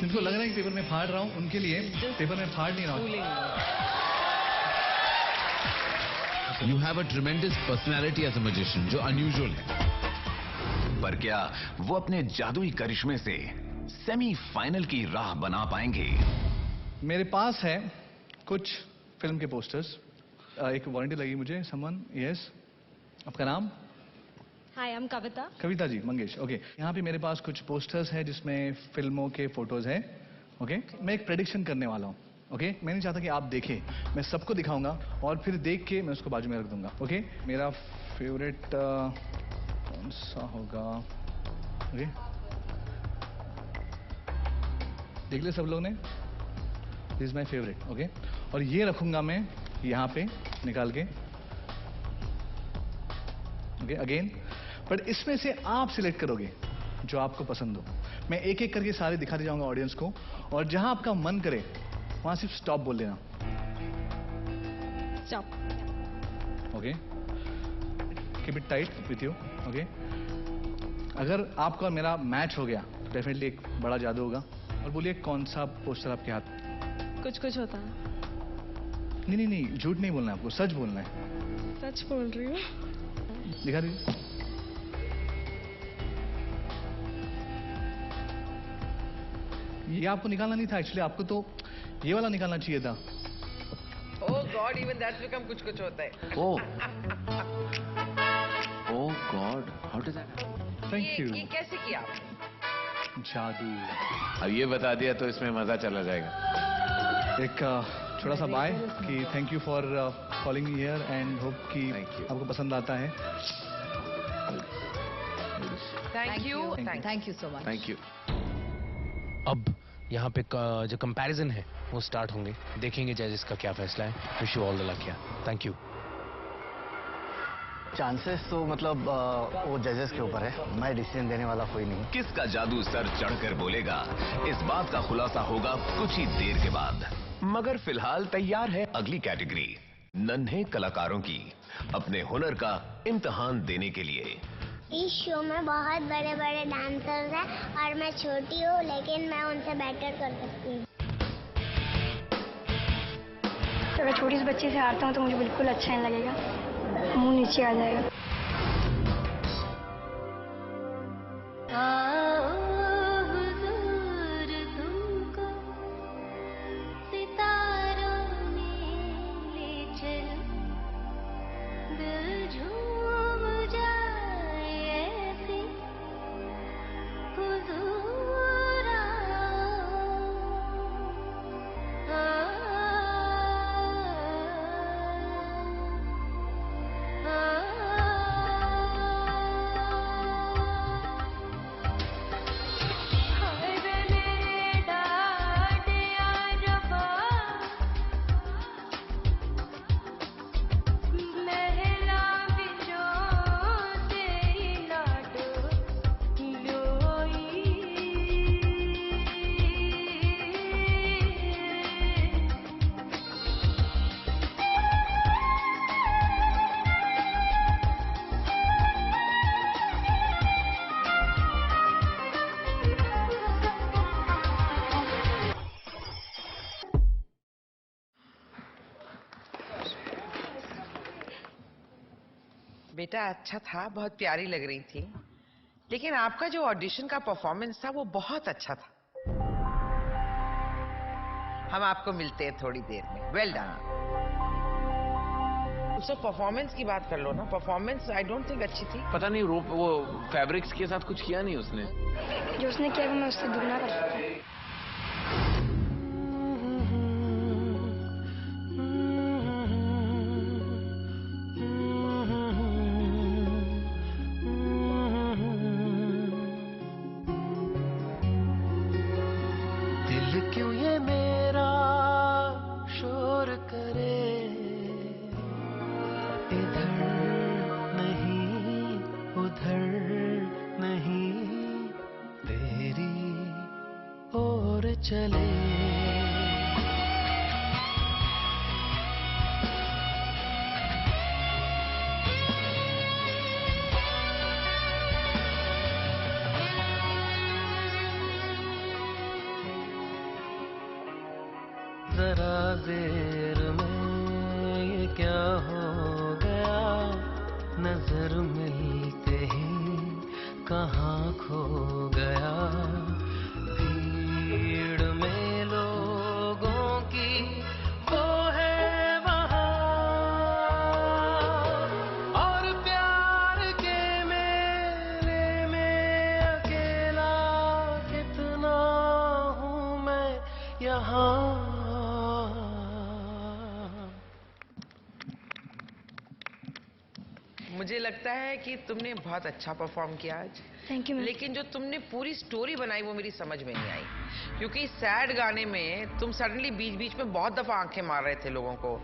जिनको लग रहा है कि पेपर में फाड़ रहा हूँ, उनके लिए पेपर में फाड़ नहीं रहा हूँ। You have a tremendous personality as a magician, जो unusual है। पर क्या वो अपने जादुई करिश्मे से सेमीफाइनल की राह बना पाएंगे? मेरे पास है कुछ फिल्म के पोस्टर्स। एक वारंटी लगी मुझे। समवन, यस, आपका नाम? Hi, I am Kavita. Kavita ji, Mangesh, okay. यहाँ पे मेरे पास कुछ पोस्टर्स हैं जिसमें फिल्मों के फोटोज हैं, ओके। मैं एक प्रेडिक्शन करने वाला हूँ, ओके। मैं नहीं चाहता कि आप देखें, मैं सबको दिखाऊंगा और फिर देख के मैं उसको बाजू में रख दूंगा, ओके। मेरा फेवरेट कौन सा होगा, ओके। देख लिया सब लोग ने? This is my favourite, okay. और ये रखूंगा मैं यहाँ पे निकाल के, ओके, अगेन। बट इसमें से आप सिलेक्ट करोगे जो आपको पसंद हो। मैं एक एक करके सारे दिखाते जाऊंगा ऑडियंस को, और जहां आपका मन करे वहां सिर्फ स्टॉप बोल देना। Stop, okay. Keep it tight with you, okay. अगर आपका और मेरा मैच हो गया तो डेफिनेटली एक बड़ा जादू होगा, और बोलिए कौन सा पोस्टर आपके हाथ? कुछ कुछ होता है। नहीं, झूठ नहीं बोलना है आपको, सच बोलना है। सच बोल रही हूँ। दिखा दीजिए। ये आपको निकालना नहीं था एक्चुअली, आपको तो ये वाला निकालना चाहिए था। Oh God, even that's become कुछ कुछ होता है। Oh God, how did that happen? Thank you. ये कैसे किया आपने? जादू। अब ये बता दिया तो इसमें मजा चला जाएगा। एक छोटा सा बाय कि thank you for calling me here and hope कि आपको पसंद आता है। Thank you so much. Thank you. अब यहाँ पे जो कंपैरिजन है वो स्टार्ट होंगे, देखेंगे जजेस का क्या फैसला है। Wish you all the luck. Thank you. Chances तो मतलब वो जजेस के ऊपर है, मैं डिसीजन देने वाला कोई नहीं। किसका जादू सर चढ़कर बोलेगा, इस बात का खुलासा होगा कुछ ही देर के बाद। मगर फिलहाल तैयार है अगली कैटेगरी, नन्हे कलाकारों की अपने हुनर का इम्तिहान देने के लिए। इस शो में बहुत बड़े बड़े डांसर्स हैं और मैं छोटी हूँ लेकिन मैं उनसे बेटर कर सकती हूँ। अगर छोटी सी बच्ची से हारता हूँ तो मुझे बिल्कुल अच्छा नहीं लगेगा, मुंह नीचे आ जाएगा। बेटा अच्छा था, बहुत प्यारी लग रही थी, लेकिन आपका जो ऑडिशन का परफॉर्मेंस था वो बहुत अच्छा था। हम आपको मिलते हैं थोड़ी देर में। Well done. उसको परफॉर्मेंस की बात कर लो ना। परफॉर्मेंस आई डोंट थिंक अच्छी थी। पता नहीं वो फैब्रिक्स के साथ कुछ किया नहीं उसने। जो उसने किया वो मैं उससे दुगना कर सकता हूँ। चले जरा देर में ये क्या हो गया, नजर मिलते ही कहाँ खो गया। मुझे लगता है कि तुमने बहुत अच्छा परफॉर्म किया आज। Thank you. लेकिन जो तुमने पूरी स्टोरी बनाई वो मेरी समझ में नहीं आई, क्योंकि सैड गाने में तुम सडनली बीच बीच में बहुत दफा आंखें मार रहे थे लोगों को।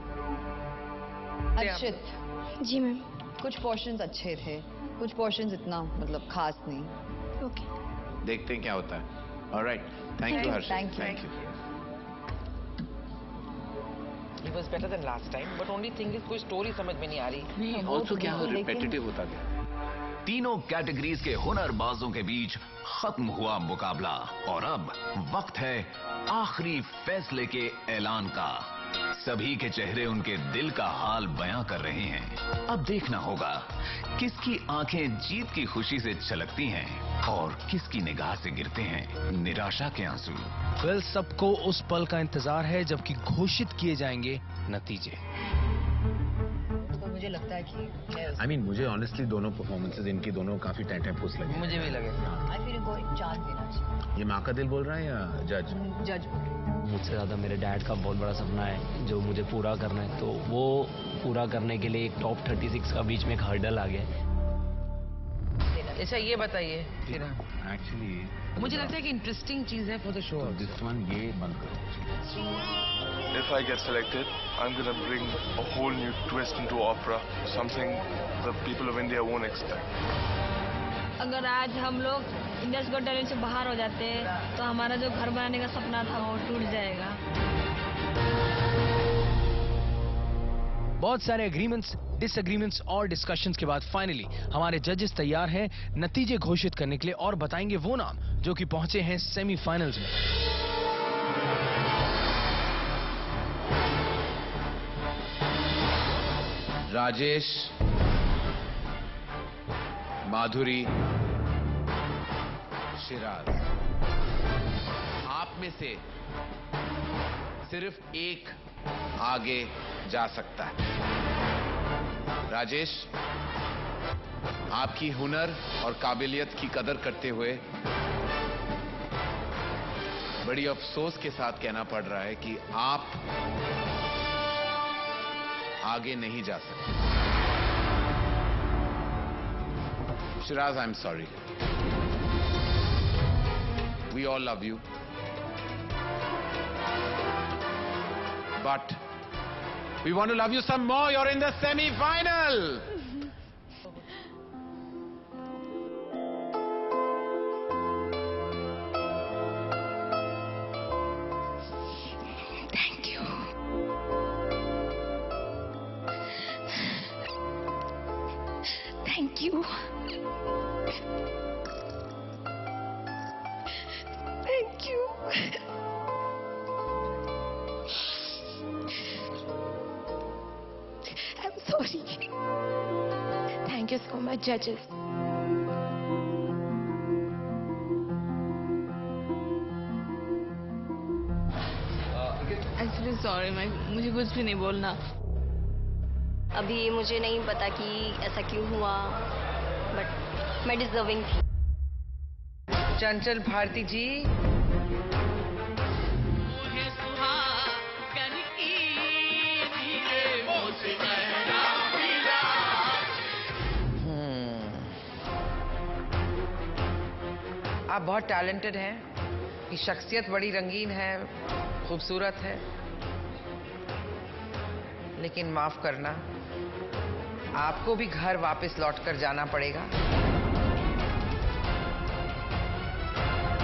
अर्चित जी मैम। कुछ पोर्शंस अच्छे थे, कुछ पोर्शंस इतना मतलब खास नहीं। ओके देखते हैं क्या होता है। Alright, thank you Harshit. Thank you. He was better than last time, but only thing is कोई स्टोरी समझ में नहीं आ रही। नहीं, also क्या रिपेटिटिव होता गया। तीनों कैटेगरीज के हुनरबाजों के बीच खत्म हुआ मुकाबला और अब वक्त है आखिरी फैसले के ऐलान का। सभी के चेहरे उनके दिल का हाल बयां कर रहे हैं। अब देखना होगा किसकी आंखें जीत की खुशी से छलकती हैं और किसकी निगाह से गिरते हैं निराशा के आंसू। वेल, सबको उस पल का इंतजार है जबकि घोषित किए जाएंगे नतीजे। मुझे लगता है कि मुझे ऑनेस्टली दोनों परफॉर्मेंसेज इनकी दोनों काफी टेंटेपूस लगे। मुझे भी लगे। आई फील इनको एक चांस देना चाहिए। ये माँ का दिल बोल रहा है या जज? जज। मुझसे ज़्यादा मेरे डैड का बहुत बड़ा सपना है जो मुझे पूरा करना है, तो वो पूरा करने के लिए एक टॉप 36 का बीच में एक हर्डल आ गया है। अच्छा ये बताइए फिर। एक्चुअली मुझे लगता है कि इंटरेस्टिंग चीज है for the show. This one ये बंद करो। If I get selected, I'm going to bring a whole new twist into opera, something the people of India won't expect. अगर आज हम लोग इंडियाज गॉट टैलेंट से बाहर हो जाते तो हमारा जो घर बनाने का सपना था वो टूट जाएगा। बहुत सारे एग्रीमेंट्स, डिसएग्रीमेंट्स और डिस्कशंस के बाद फाइनली हमारे जजेस तैयार हैं नतीजे घोषित करने के लिए और बताएंगे वो नाम जो कि पहुंचे हैं सेमीफाइनल्स में। राजेश, माधुरी, शिराज, आप में से सिर्फ एक आगे जा सकता है। राजेश, आपकी हुनर और काबिलियत की कदर करते हुए बड़ी अफसोस के साथ कहना पड़ रहा है कि आप आगे नहीं जा सकते। Shiraz, I am sorry. We all love you, but we want to love you some more. You are in the semifinal. Thank you. Thank you. I'm sorry. Thank you so much, judges. Actually sorry, मुझे कुछ भी नहीं बोलना। अभी मुझे नहीं पता कि ऐसा क्यों हुआ, बट मैं डिजर्विंग थी। चंचल भारती जी, आप बहुत टैलेंटेड हैं, की शख्सियत बड़ी रंगीन है, खूबसूरत है, लेकिन माफ करना, आपको भी घर वापस लौटकर जाना पड़ेगा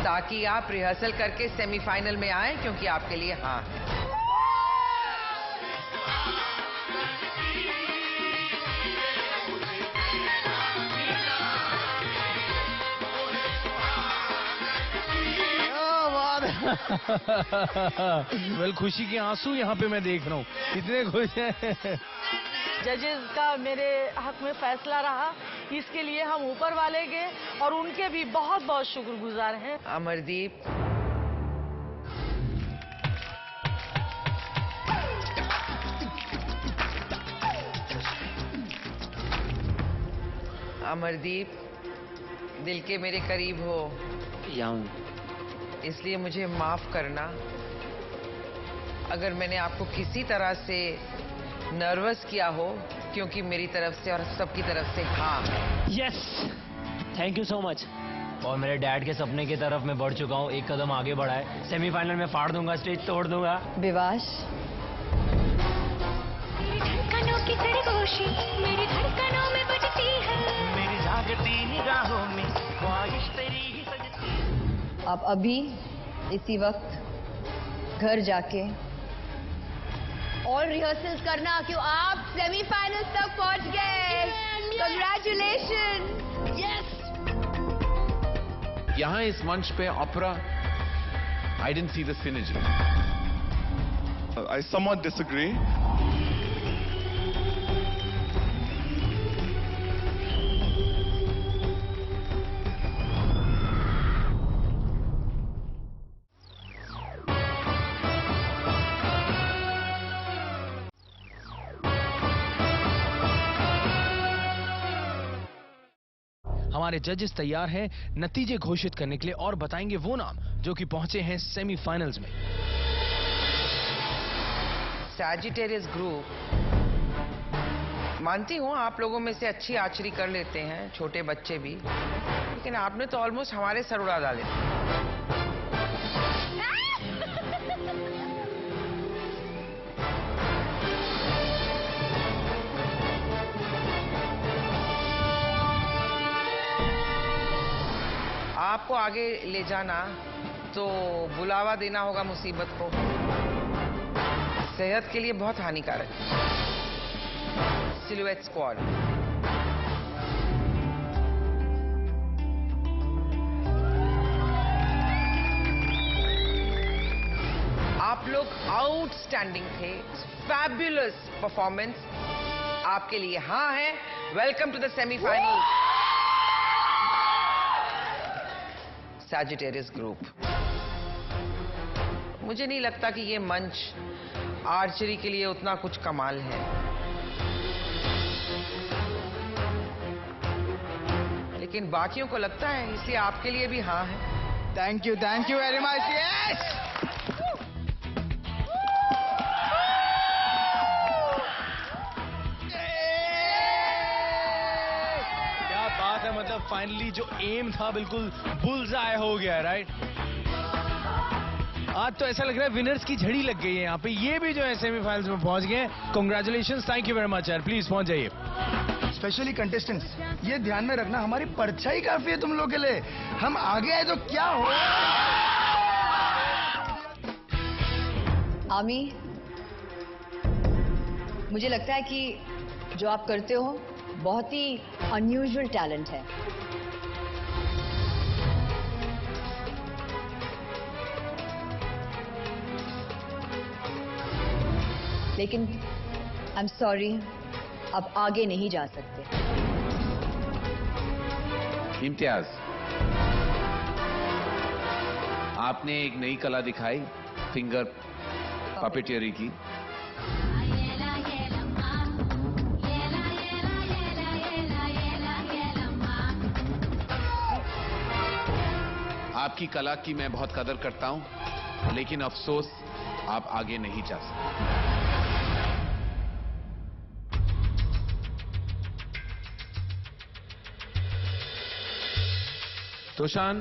ताकि आप रिहर्सल करके सेमीफाइनल में आए, क्योंकि आपके लिए हाँ है। वेल, खुशी के आंसू यहाँ पे मैं देख रहा हूँ, इतने खुश हैं। जजेस का मेरे हक में फैसला रहा, इसके लिए हम ऊपर वाले के और उनके भी बहुत बहुत शुक्रगुजार हैं। अमरदीप, अमरदीप, दिल के मेरे करीब हो, इसलिए मुझे माफ करना अगर मैंने आपको किसी तरह से नर्वस किया हो, क्योंकि मेरी तरफ से और सबकी तरफ से हाँ। Yes, thank you so much. और मेरे डैड के सपने की तरफ मैं बढ़ चुका हूँ, एक कदम आगे बढ़ा है। सेमीफाइनल में फाड़ दूंगा, स्टेज तोड़ दूंगा। विवाश, धड़कनों की सरगोशी मेरी धड़कनों में बजती है, मेरी जागती निगाहों में ख्वाहिश तेरी ही सजती है। आप अभी इसी वक्त घर जाके और रिहर्सल्स करना, क्यों आप सेमीफाइनल तक पहुंच गए। कंग्रेचुलेशन। यहाँ इस मंच पे ऑपरा, I didn't see the synergy. I somewhat disagree. हमारे जजेस तैयार हैं नतीजे घोषित करने के लिए और बताएंगे वो नाम जो कि पहुंचे हैं सेमीफाइनल्स में। सैजिटेरियस ग्रुप, मानती हूँ आप लोगों में से अच्छी आर्चरी कर लेते हैं, छोटे बच्चे भी, लेकिन आपने तो ऑलमोस्ट हमारे सर उड़ा डाले। आपको आगे ले जाना तो बुलावा देना होगा मुसीबत को, सेहत के लिए बहुत हानिकारक। सिलुएट स्क्वाड, आप लोग आउटस्टैंडिंग थे, फैब्युलस परफॉर्मेंस आपके लिए हाँ है। Welcome to the semifinal Sagittarius group. मुझे नहीं लगता कि ये मंच आर्चरी के लिए उतना कुछ कमाल है, लेकिन बाकियों को लगता है, इसलिए आपके लिए भी हाँ है। Thank you very much. Yes, मतलब फाइनली जो एम था बिल्कुल बुल्सआई हो गया, राइट। आज तो ऐसा लग रहा है विनर्स की झड़ी लग गई है यहाँ पे। ये भी जो है सेमीफाइनल्स में पहुंच गए। Congratulations, thank you very much यार, प्लीज पहुंच जाइए। स्पेशली कंटेस्टेंट्स, ये ध्यान में रखना, हमारी परछाई काफी है तुम लोग के लिए। हम आगे आए तो क्या हो। आमी, मुझे लगता है कि जो आप करते हो बहुत ही अनयूजुअल टैलेंट है। लेकिन आई एम सॉरी, अब आगे नहीं जा सकते। इम्तियाज, आपने एक नई कला दिखाई, फिंगर पपेटियरी की। आपकी कला की मैं बहुत कदर करता हूं, लेकिन अफसोस आप आगे नहीं जा सकते। तोशान,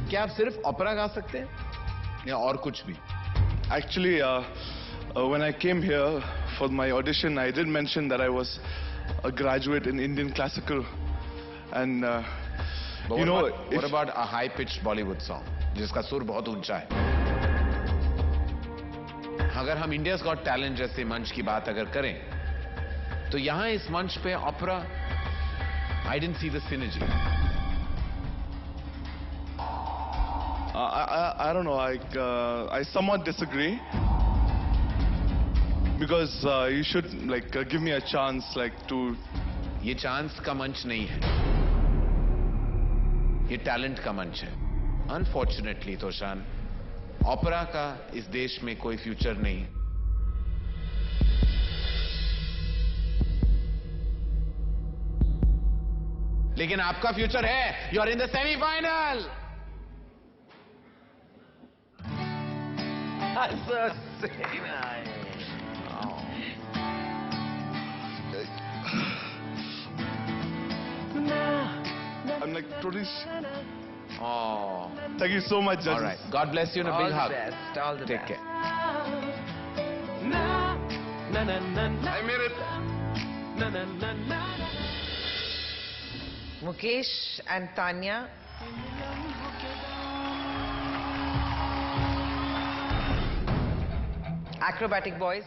क्या आप सिर्फ ओपेरा गा सकते हैं या और कुछ भी? Actually, when I came here for my audition, I did mention that I was a graduate in Indian classical, and you know, what about a high-pitched Bollywood song जिसका सुर बहुत ऊंचा है? अगर हम इंडियाज गॉट टैलेंट जैसे मंच की बात अगर करें, तो यहां इस मंच पे opera, I didn't see the synergy. I don't know. I somewhat disagree. Because you should give me a chance to. ये चांस का मंच नहीं है, ये टैलेंट का मंच है। अनफॉर्चुनेटली तोशान, ओपेरा का इस देश में कोई फ्यूचर नहीं। लेकिन आपका फ्यूचर है। You are in the semifinal. I'm totally. Oh. Thank you so much, judges. All right. God bless you and a big hug. All the Take best. care. I made it. Mukesh and Tanya. Acrobatic boys.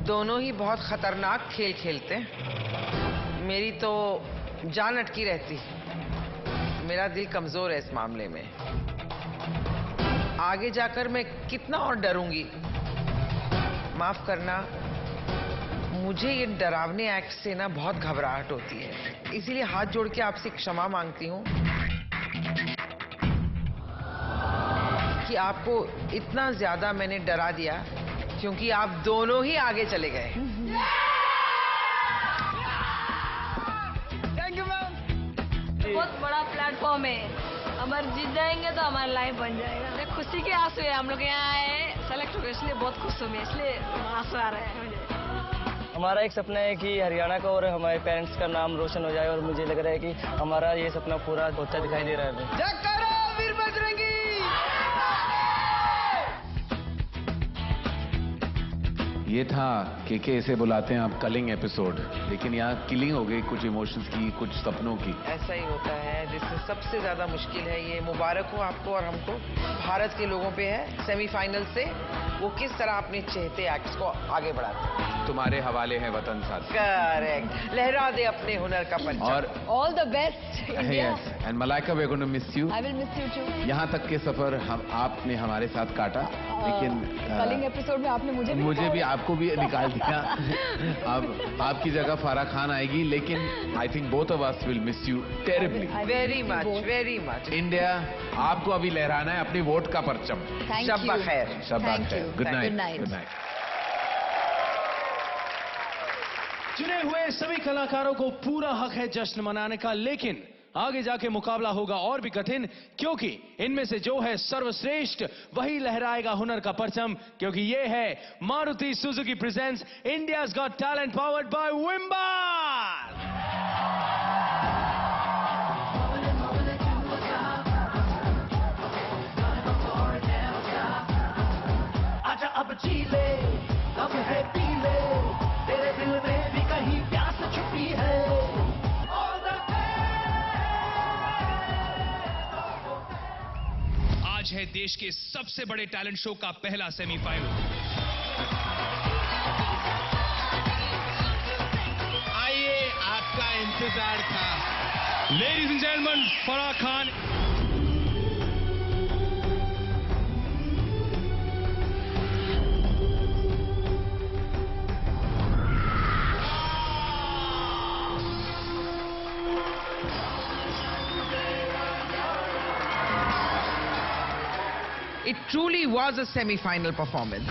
दोनों ही बहुत खतरनाक खेल खेलते हैं। मेरी तो जान अटकी रहती, मेरा दिल कमजोर है इस मामले में। आगे जाकर मैं कितना और डरूंगी। माफ करना, मुझे ये डरावने एक्ट से ना बहुत घबराहट होती है, इसीलिए हाथ जोड़ के आपसे क्षमा मांगती हूँ कि आपको इतना ज्यादा मैंने डरा दिया, क्योंकि आप दोनों ही आगे चले गए। Thank you ma'am. बहुत बड़ा प्लेटफॉर्म है, अगर जीत जाएंगे तो हमारा लाइफ बन जाएगा। खुशी के आंसू है, हम लोग यहाँ आए सेलेक्ट हो गए, इसलिए बहुत खुश हूँ मैं, इसलिए आंसू आ रहे हैं मुझे। हमारा एक सपना है कि हरियाणा का और हमारे पेरेंट्स का नाम रोशन हो जाए, और मुझे लग रहा है कि हमारा ये सपना पूरा होता दिखाई दे रहा है। जयकारा वीर बजरंगी। ये था के इसे बुलाते हैं आप कलिंग एपिसोड, लेकिन यहाँ किलिंग हो गई, कुछ इमोशंस की, कुछ सपनों की। ऐसा ही होता है, जिससे सबसे ज्यादा मुश्किल है ये। मुबारक हो आपको और हमको, भारत के लोगों पे है सेमीफाइनल से वो किस तरह अपने चहेते एक्ट्स को आगे बढ़ाते हैं। तुम्हारे हवाले हैं वतन साथ। करेक्ट, लहरा दे अपने हुनर का परचम। और all the best India. And Malaika, we are going to miss you. I will miss you too. यहाँ तक के सफर आपने हमारे साथ काटा, लेकिन कलिंग एपिसोड में आपने मुझे भी आपको भी निकाल दिया। अब आपकी जगह फारा खान आएगी, लेकिन I think both of us will miss you terribly. Very much, very much. India, आपको अभी लहराना है अपनी वोट का परचम। शब्बा खैर। शब्बा खैर। Good night. Good night. चुने हुए सभी कलाकारों को पूरा हक है जश्न मनाने का, लेकिन आगे जाके मुकाबला होगा और भी कठिन, क्योंकि इनमें से जो है सर्वश्रेष्ठ वही लहराएगा हुनर का परचम, क्योंकि ये है Maruti Suzuki presents India's Got Talent powered by Vim bar. आजा अब जी ले, अब है पी ले, तेरे दिल में भी कहीं प्यास छुपी है। आज है देश के सबसे बड़े टैलेंट शो का पहला सेमीफाइनल। आइए, आपका इंतजार था। Ladies and gentleman, Farah Khan. It truly was a semi-final performance.